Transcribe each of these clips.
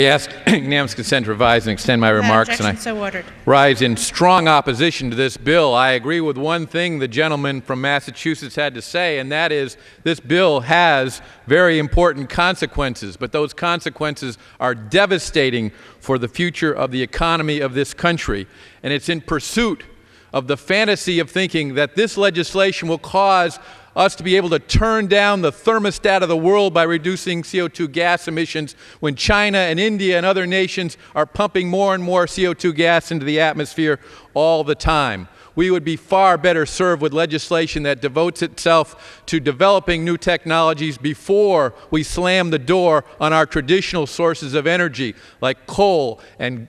I ask unanimous consent to revise and extend my remarks, and I so ordered. rise in strong opposition to this bill. I agree with one thing the gentleman from Massachusetts had to say, and that is this bill has very important consequences, but those consequences are devastating for the future of the economy of this country. And it's in pursuit of the fantasy of thinking that this legislation will cause us to be able to turn down the thermostat of the world by reducing CO2 gas emissions when China and India and other nations are pumping more and more CO2 gas into the atmosphere all the time. We would be far better served with legislation that devotes itself to developing new technologies before we slam the door on our traditional sources of energy like coal and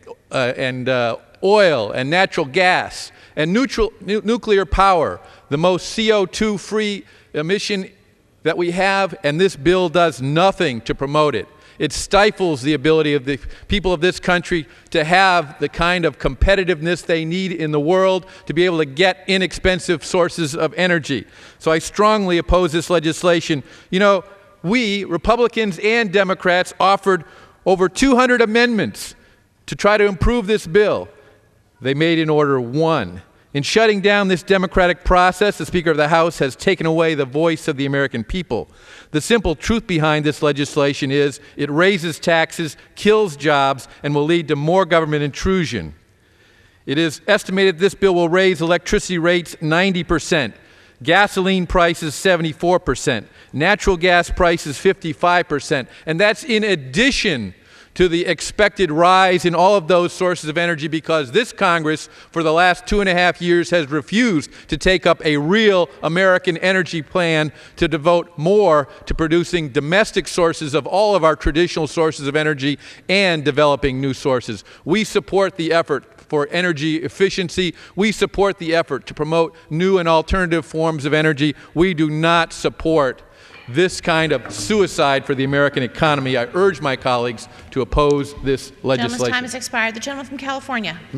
oil and natural gas and nuclear power, the most CO2-free emission that we have, and this bill does nothing to promote it. It stifles the ability of the people of this country to have the kind of competitiveness they need in the world to be able to get inexpensive sources of energy. So I strongly oppose this legislation. You know, we, Republicans and Democrats, offered over 200 amendments to try to improve this bill. They made in order one. In shutting down this democratic process, the Speaker of the House has taken away the voice of the American people. The simple truth behind this legislation is it raises taxes, kills jobs, and will lead to more government intrusion. It is estimated this bill will raise electricity rates 90%, gasoline prices 74%, natural gas prices 55%, and that's in addition to the expected rise in all of those sources of energy, because this Congress for the last 2.5 years has refused to take up a real American energy plan to devote more to producing domestic sources of all of our traditional sources of energy and developing new sources. We support the effort for energy efficiency. We support the effort to promote new and alternative forms of energy. We do not support this kind of suicide for the American economy. I urge my colleagues to oppose this legislation. The gentleman's time has expired. The gentleman from California.